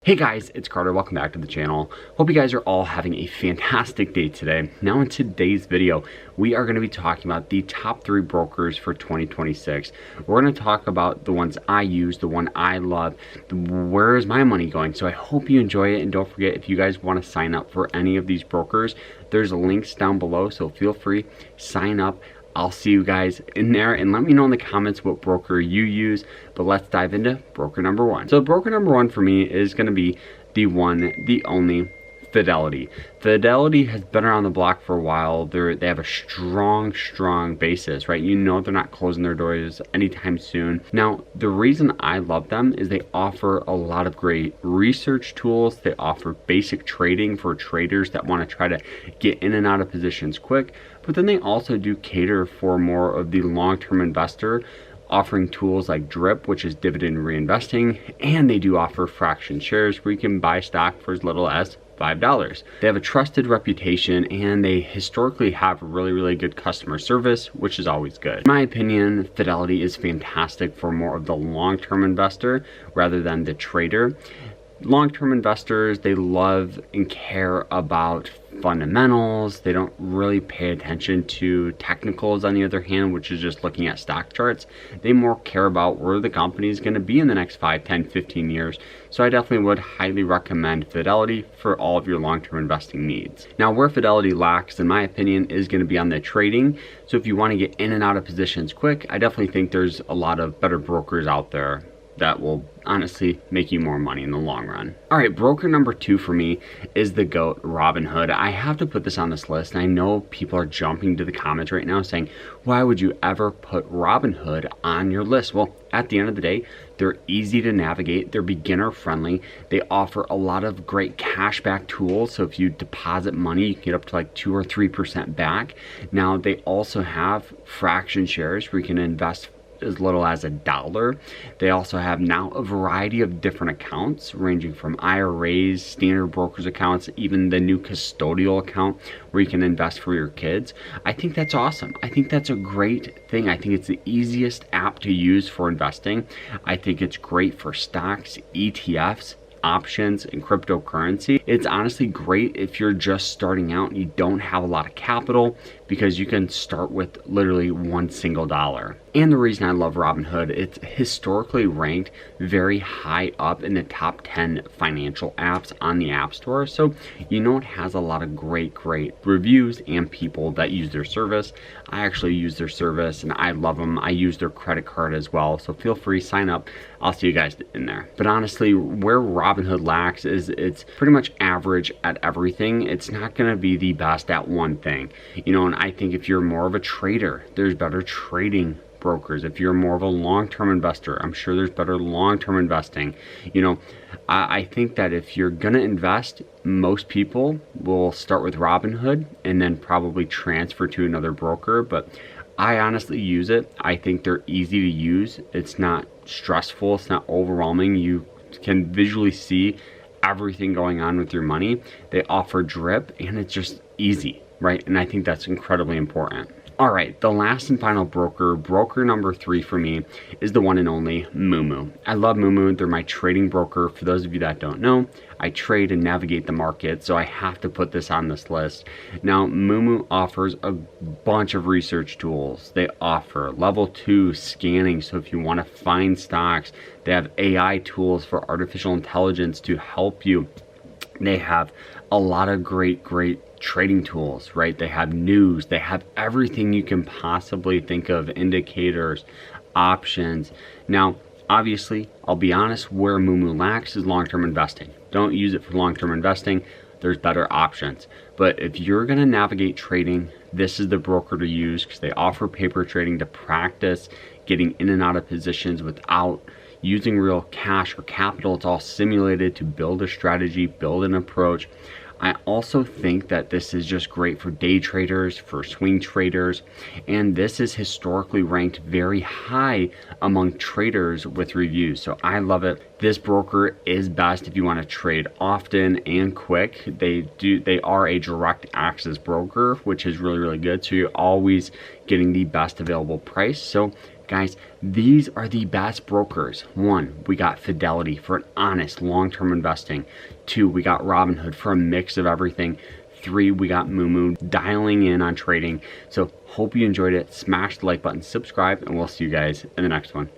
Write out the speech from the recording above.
Hey guys, it's Carter. Welcome back to the channel. Hope you guys are all having a fantastic day today. Now in today's video, we are going to be talking about the top 3 brokers for 2026. We're going to talk about the ones I use, the one I love, where is my money going. So I hope you enjoy it, and don't forget, if you guys want to sign up for any of these brokers, there's links down below, so feel free, sign up. I'll see you guys in there, and let me know in the comments what broker you use. But let's dive into broker number 1. So broker number 1 for me is going to be the one, the only Fidelity. Fidelity has been around the block for a while. They have a strong basis, right? You know they're not closing their doors anytime soon. Now, the reason I love them is they offer a lot of great research tools. They offer basic trading for traders that want to try to get in and out of positions quick. But then they also do cater for more of the long-term investor, offering tools like DRIP, which is dividend reinvesting, and they do offer fraction shares where you can buy stock for as little as $5. They have a trusted reputation, and they historically have really good customer service, which is always good. In my opinion, Fidelity is fantastic for more of the long-term investor rather than the trader. Long-term investors, they love and care about fundamentals. They don't really pay attention to technicals, on the other hand, which is just looking at stock charts. They more care about where the company is going to be in the next 5, 10, 15 years. So I definitely would highly recommend Fidelity for all of your long-term investing needs. Now, where Fidelity lacks, in my opinion, is going to be on the trading. So if you want to get in and out of positions quick, I definitely think there's a lot of better brokers out there that will honestly make you more money in the long run. All right, broker number 2 for me is the GOAT, Robinhood. I have to put this on this list, and I know people are jumping to the comments right now saying, why would you ever put Robinhood on your list? Well, at the end of the day, they're easy to navigate, they're beginner friendly, they offer a lot of great cashback tools. So if you deposit money, you can get up to like 2 or 3% back. Now, they also have fraction shares where you can invest as little as $1. They also have now a variety of different accounts ranging from IRAs, standard brokers accounts, even the new custodial account where you can invest for your kids. I think that's awesome. I think that's a great thing. I think it's the easiest app to use for investing. I think it's great for stocks, ETFs, options, and cryptocurrency. It's honestly great if you're just starting out and you don't have a lot of capital, because you can start with literally $1 single. And the reason I love Robinhood, it's historically ranked very high up in the top 10 financial apps on the App Store. So you know it has a lot of great reviews and people that use their service. I actually use their service and I love them. I use their credit card as well. So feel free, sign up. I'll see you guys in there. But honestly, where Robinhood lacks is it's pretty much average at everything. It's not going to be the best at one thing, you know. And I think if you're more of a trader, there's better trading brokers. If you're more of a long-term investor, I'm sure there's better long-term investing. You know, I think that if you're gonna invest, most people will start with Robinhood and then probably transfer to another broker. But I honestly use it. I think they're easy to use. It's not stressful. It's not overwhelming. You can visually see everything going on with your money. They offer DRIP, and it's just easy, right? And I think that's incredibly important. All right, the last and final broker number 3 for me is the one and only Moomoo. I love Moomoo. They're my trading broker. For those of you that don't know, I trade and navigate the market, so I have to put this on this list. Now, Moomoo offers a bunch of research tools. They offer level 2 scanning, so if you want to find stocks, they have AI tools for artificial intelligence to help you. They have a lot of great trading tools, right? They have news, they have everything you can possibly think of, indicators, options. Now, obviously, I'll be honest, where Moomoo lacks is long-term investing. Don't use it for long-term investing. There's better options. But if you're gonna navigate trading, this is the broker to use, because they offer paper trading to practice getting in and out of positions without using real cash or capital. It's all simulated to build a strategy, build an approach. I also think that this is just great for day traders, for swing traders, and this is historically ranked very high among traders with reviews. So I love it. This broker is best if you want to trade often and quick. They are a direct access broker, which is really good. So you're always getting the best available price. So Guys, these are the best brokers. 1, we got Fidelity for an honest long-term investing. 2, we got Robinhood for a mix of everything. 3, we got Moomoo dialing in on trading. So hope you enjoyed it. Smash the like button, subscribe, and we'll see you guys in the next one.